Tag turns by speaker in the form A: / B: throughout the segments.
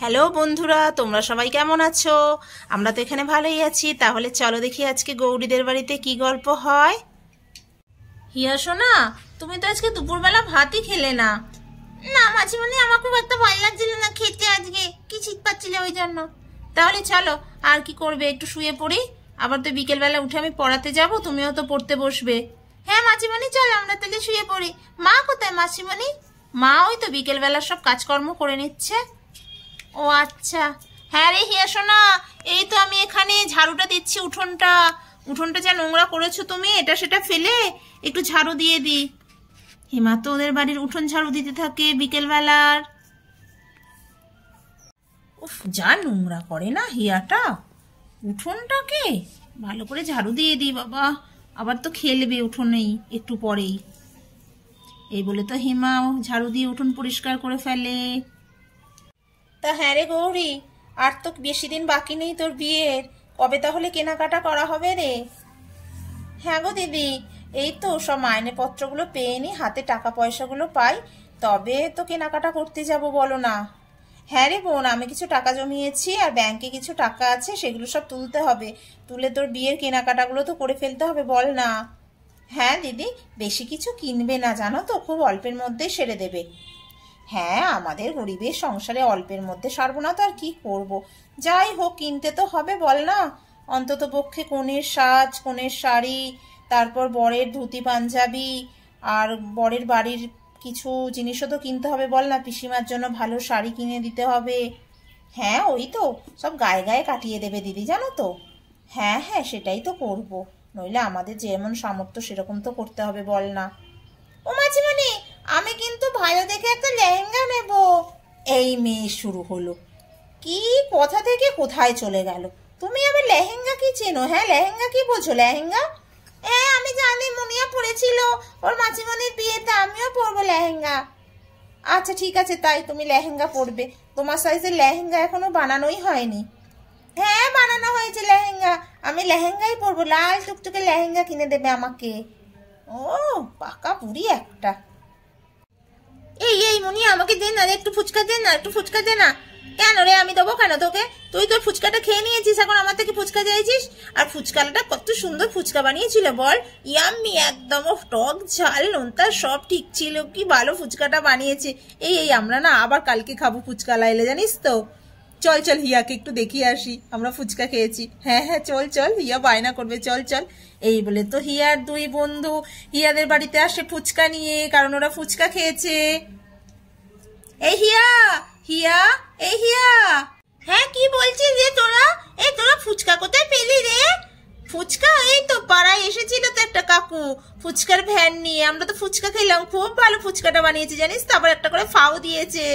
A: Hello বন্ধুরা, তোমরা সবাই কেমন আছো? আমরা তো এখানে ভালোই আছি। তাহলে চলো দেখি আজকে গৌরীদের বাড়িতে কি গল্প হয়। হিয়া সোনা, তুমি তো আজকে দুপুরবেলা ভাতই খেলে না। না মাঝিমানি, আমার খুব একটা ভালো লাগছিল না খেতে, আজকে কি শীত পাচ্ছিল ওই জন্য। তাহলে চলো, আর কি করবে, একটু শুয়ে পড়ি। আবার তো বিকেলবেলা উঠে আমি পড়াতে যাব, তুমিও তো পড়তে বসবে। হ্যাঁ মাঝিমানি, চলো আমরা তাহলে শুয়ে পড়ি। মা কোথায় মাসিমানি? মা ওই তো বিকেলবেলার সব কাজকর্ম করে নিচ্ছে। ও আচ্ছা। হ্যাঁ রে হিয়া সোনা, এই তো আমি এখানে ঝাড়ুটা দিচ্ছি। উঠোনটা উঠোনটা যা নোংরা করেছো তুমি, এটা সেটা ফেলে একটু ঝাড়ু দিয়ে দি। হিমা তো ওদের বাড়ির উঠোন ঝাড়ু দিতে থাকে বিকেলবেলার। উফ, যা নোংরা করে না হিয়াটা। উঠোনটাকে ভালো করে ঝাড়ু দিয়ে দি বাবা, আবার তো খেলবে উঠোনেই একটু পরেই। এই বলে তো হিমা ঝাড়ু দিয়ে উঠোন পরিষ্কার করে ফেলে। তা হ্যাঁ রে গৌরী, আর তো বেশি দিন বাকি নেই তোর বিয়ের। কবে তাহলে কেনাকাটা করা হবে রে? হ্যাঁ গো দিদি, এই তো সব মাইনেপত্রগুলো পেয়ে নি, হাতে টাকা পয়সাগুলো পাই, তবে তো কেনাকাটা করতে যাব বলো না। হ্যাঁ রে বোন, আমি কিছু টাকা জমিয়েছি আর ব্যাংকে কিছু টাকা আছে, সেগুলো সব তুলতে হবে। তুলে তোর বিয়ের কেনাকাটাগুলো তো করে ফেলতে হবে, বল না। হ্যাঁ দিদি, বেশি কিছু কিনবে না জানো তো, খুব অল্পের মধ্যেই সেরে দেবে। হ্যাঁ, আমাদের গরিবের সংসারে অল্পের মধ্যে সারবো না তো আর কি করব। যাই হোক, কিনতে তো হবে বল না। অন্তত পক্ষে কনের সাজ, কনের শাড়ি, তারপর বরের ধুতি পাঞ্জাবি, আর বরের বাড়ির কিছু জিনিসও তো কিনতে হবে বল না। পিসিমার জন্য ভালো শাড়ি কিনে দিতে হবে। হ্যাঁ ওই তো, সব গায়ে গায়ে কাটিয়ে দেবে দিদি জানো তো। হ্যাঁ হ্যাঁ, সেটাই তো করব, নইলে আমাদের যেমন সামর্থ্য সেরকম তো করতে হবে বল না। ও মাঝিমানি, আমি কিন্তু ভালো দেখে একটা লেহেঙ্গা নেব। এই মেয়ে শুরু হলো, কি কোথা থেকে কোথায় চলে গেল। তুমি আবার লেহেঙ্গা কি চেনো? হ্যাঁ লেহেঙ্গা কি বোঝো লেহেঙ্গা? হ্যাঁ আমি জানি, মুনিয়া পড়েছিল ওর মাঝিমানির বিয়েতে, আমিও পরবো লেহেঙ্গা। আচ্ছা ঠিক আছে, তাই তুমি লেহেঙ্গা পরবে। তোমার সাইজের লেহেঙ্গা এখনো বানানোই হয়নি। হ্যাঁ বানানো হয়েছে লেহেঙ্গা, আমি লেহেঙ্গাই পরবো, লাল টুকটুকে লেহেঙ্গা কিনে দেবে আমাকে। ও পাকা বুড়ি একটা। এই এই মুনি, আমাকে দে না, একটু ফুচকা দে না, একটু ফুচকা দে না। কেন রে, আমি দেবো কেন তোকে? তুই তোর ফুচকাটা খেয়ে নিয়েছিস, এখন আমার থেকে ফুচকা চাইছিস? আর ফুচকাটা কত সুন্দর ফুচকা বানিয়েছিল বল, ইয়াম্মি একদম, টক ঝাল নোনতা সব ঠিক ছিল, কি ভালো ফুচকাটা বানিয়েছে। এই এই আমরা না আবার কালকে খাবো ফুচকা লাইলে, জানিস তো। চল চল, হিয়াকে একটু দেখিয়ে আসি আমরা ফুচকা খেয়েছি। হ্যাঁ হ্যাঁ চল চল, হিয়া বায়না করবে, চল চল। এই বলে তো হিয়ার দুই বন্ধু হিয়াদের বাড়িতে আসে ফুচকা নিয়ে, কারণ ওরা ফুচকা খেয়েছে। এই হিয়া, হিয়া, এই হিয়া। হ্যাঁ কি বলছিস রে তোরা? এই তোরা ফুচকা কোথায় পেলি রে? ফুচকা এই তো পাড়ায় এসেছিল তো একটা কাকু ফুচকার ভ্যান নিয়ে, আমরা তো ফুচকা খেলাম, খুব ভালো ফুচকাটা বানিয়েছে জানিস তো, আবার একটা করে ফাও দিয়েছে।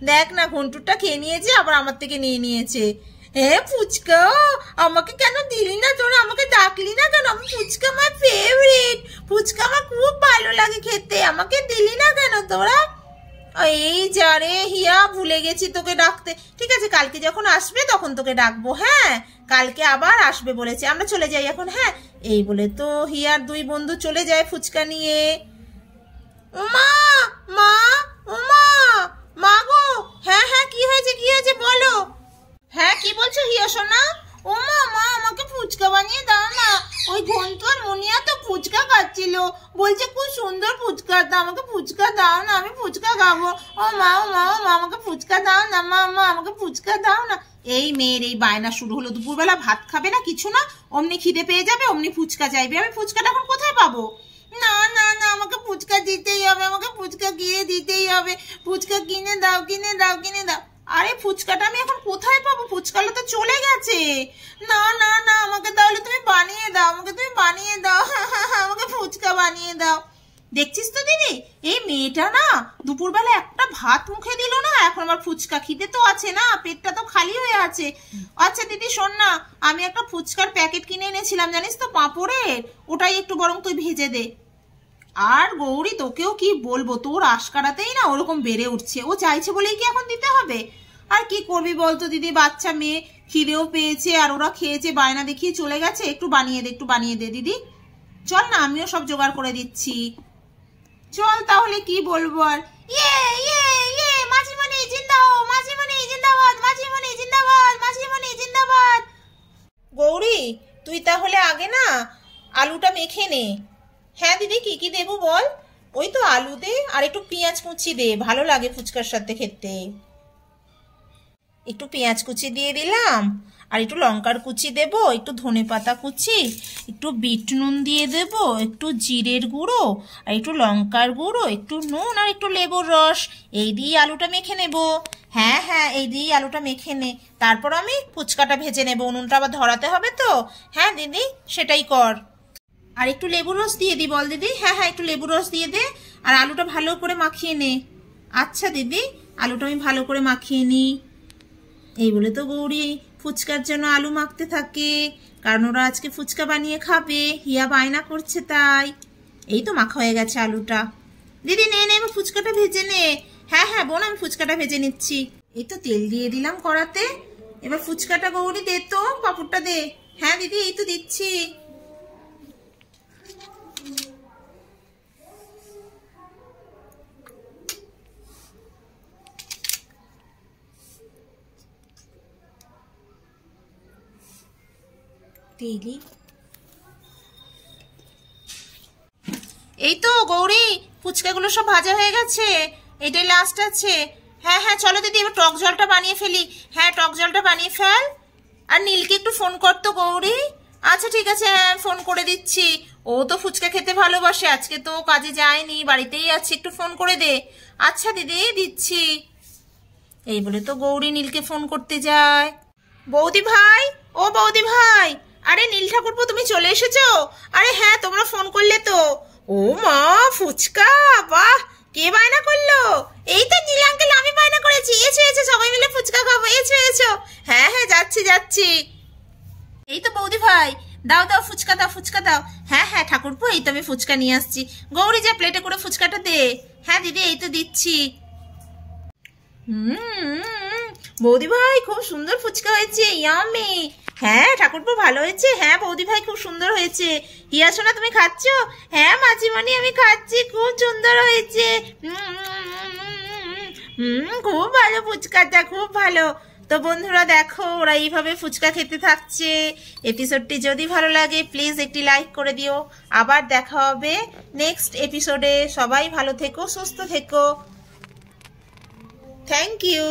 A: দেখ না, ঘন্টুরটা খেয়ে নিয়েছে, আবার আমার থেকে নিয়ে নিয়েছে। হ্যাঁ ফুচকা, আমাকে কেন দিলি না তোরা? আমাকে ডাকলি না কেন? আমি ফুচকা আমার ফেভারিট, ফুচকা আমার খুব ভালো লাগে খেতে, আমাকে দিলি না কেন তোরা? এই যা রে হিয়া, ভুলে গেছি তোকে ডাকতে। ঠিক আছে, কালকে যখন আসবে তখন তোকে ডাকবো। হ্যাঁ কালকে আবার আসবে বলেছে, আমরা চলে যাই এখন। হ্যাঁ এই বলে তো হিয়ার দুই বন্ধু চলে যায় ফুচকা নিয়ে। উমা, মা, উমা, মা গো। হ্যাঁ হ্যাঁ, কি হয়েছে কি হয়েছে বলো। হ্যাঁ কি বলছো হিয়া সোনা? ওমা মা, আমাকে ফুচকা বানিয়ে দাও না। ওই ঘন্টু আর মুনিয়া তো ফুচকা খাচ্ছিল, বলছে খুব সুন্দর ফুচকা, আমাকে ফুচকা দাও না, আমি ফুচকা খাবো। ও মা, ও মা, ও মা, আমাকে ফুচকা দাও না, মা মা আমাকে ফুচকা দাও না। এই মেয়ের এই বায়না শুরু হলো, দুপুরবেলা ভাত খাবে না কিছু না, অমনি খিদে পেয়ে যাবে, অমনি ফুচকা চাইবে। আমি ফুচকাটা এখন কোথায় পাবো? না না না, আমাকে ফুচকা দিতেই হবে, আমাকে ফুচকা কিনে দিতেই হবে, ফুচকা কিনে দাও, কিনে দাও, কিনে দাও। আরে ফুচকাটা আমি এখন কোথায় পাবো? ফুচকাটা তো চলে গেছে। না না না, আমাকে তাহলে তুমি বানিয়ে দাও, আমাকে তুমি বানিয়ে দাও, আমাকে ফুচকা বানিয়ে দাও। দেখছিস তো দিদি, এই মেয়েটা না দুপুরবেলা একটা ভাত মুখে দিল না, এখন আমার ফুচকা, খিদে তো আছে না, পেটটা তো খালি হয়ে আছে। আচ্ছা দিদি শোন না, আমি একটা ফুচকার প্যাকেট কিনে এনেছিলাম জানিস তো, পাঁপড়ের, ওটাই একটু বরং তুই ভেজে দে। আর গৌরী তোকেও কি বলবো, তোর আশকারাতেই না ওরকম বেড়ে উঠছে, ও চাইছে বলেই কি এখন দিতে হবে? আর কি করবি বলতো দিদি, বাচ্চা মেয়ে, খিদেও পেয়েছে আর ওরা খেয়েছে, বায়না দেখিয়ে চলে গেছে, একটু বানিয়ে দে, একটু বানিয়ে দে দিদি। চল না, আমিও সব জোগাড় করে দিচ্ছি, চল তাহলে, কি বলবো আর। ইয়ে ইয়ে ইয়ে, মাঝিমানি জিন্দাবাদ, মাঝিমানি জিন্দাবাদ, মাঝি তুই তাহলে আগে না আলুটা মেখে নে। হ্যাঁ দিদি, কি কি দেবো বল? ওই তো আলু দে, আর একটু পেঁয়াজ কুচি দে, ভালো লাগে ফুচকার সাথে খেতে। একটু পেঁয়াজ কুচি দিয়ে দিলাম, আর একটু লঙ্কার কুচি দেব, একটু ধনেপাতা কুচি, একটু বিট নুন দিয়ে দেব, একটু জিরের গুঁড়ো, আর একটু লঙ্কার গুঁড়ো, একটু নুন, আর একটু লেবুর রস। এই দিয়ে আলুটা মেখে নেব। হ্যাঁ হ্যাঁ, এই দিয়ে আলুটা মেখে নে, তারপর আমি ফুচকাটা ভেজে নেব। উনুনটা আবার ধরাতে হবে তো। হ্যাঁ দিদি, সেটাই কর। আর একটু লেবুর রস দিয়ে দি বল দিদি। হ্যাঁ হ্যাঁ, একটু লেবুর রস দিয়ে দে, আর আলুটা ভালো করে মাখিয়ে নে। আচ্ছা দিদি, আলুটা আমি ভালো করে মাখিয়ে নিই। এই বলে তো গৌরী ফুচকার জন্য আলু মাখতে থাকে, কারণ ওরা আজকে ফুচকা বানিয়ে খাবে, হিয়া বায়না করছে তাই। এই তো মাখা হয়ে গেছে আলুটা। দিদি নে নে, এবার ফুচকাটা ভেজে নে। হ্যাঁ হ্যাঁ বোন, আমি ফুচকাটা ভেজে নিচ্ছি। এই তো তেল দিয়ে দিলাম কড়াতে, এবার ফুচকাটা গৌরী দে তো, পাঁপড়টা দে। হ্যাঁ দিদি, এই তো দিচ্ছি। তেলি এই তো গৌরী, ফুচকাগুলো সব ভাজা হয়ে গেছে, এটাই লাস্ট আছে। হ্যাঁ হ্যাঁ চলো দিদি, এবার টক জলটা বানিয়ে ফেলি। হ্যাঁ টক জলটা বানিয়ে ফেল, আর নীলকে একটু ফোন করতো গৌরী। আচ্ছা ঠিক আছে, হ্যাঁ ফোন করে দিচ্ছি। ও তো ফুচকা খেতে ভালোবাসে, আজকে তো কাজে যায়নি, বাড়িতেই আছে, একটু ফোন করে দে। আচ্ছা দিদি, দিচ্ছি। এই বলে তো গৌরী নীলকে ফোন করতে যায়। বৌদি ভাই, ও বৌদি ভাই, আরে নীল ঠাকুরপো তুমি চলে এসেছো? আরে হ্যাঁ, তোমরা ফোন করলে তো। ও মা, ফুচকা! বাহ, কে বায়না করলো? এই তো নীল আঙ্কেল, আমি বায়না করেছি। এসো এসো, সবাই মিলে ফুচকা খাবো, এসো এসো। হ্যাঁ হ্যাঁ, যাচ্ছি যাচ্ছি। এই তো বৌদি ভাই, দাও দাও ফুচকা দাও, ফুচকা দাও। হ্যাঁ হ্যাঁ ঠাকুরপো, এই তো আমি ফুচকা নিয়ে আসছি। গৌরী যা, প্লেটে করে ফুচকাটা দে। হ্যাঁ দিদি, এই তো দিচ্ছি। বৌদি ভাই, খুব সুন্দর ফুচকা হয়েছে, ইয়ামি। হ্যাঁ ঠাকুরপো, ভালো হয়েছে। হ্যাঁ বৌদি ভাই, খুব সুন্দর হয়েছে। হিয়া সোনা, তুমি খাচ্ছ? হ্যাঁ মাঝিমণি, আমি খাচ্ছি, খুব সুন্দর হয়েছে। খুব ভালো ফুচকাটা, খুব ভালো। তো বন্ধুরা দেখো, ওরা এইভাবে ফুচকা খেতে থাকছে। এপিসোডটি যদি ভালো লাগে প্লিজ একটি লাইক করে দিও। আবার দেখা হবে নেক্সট এপিসোডে। সবাই ভালো থেকো, সুস্থ থেকো। Thank you.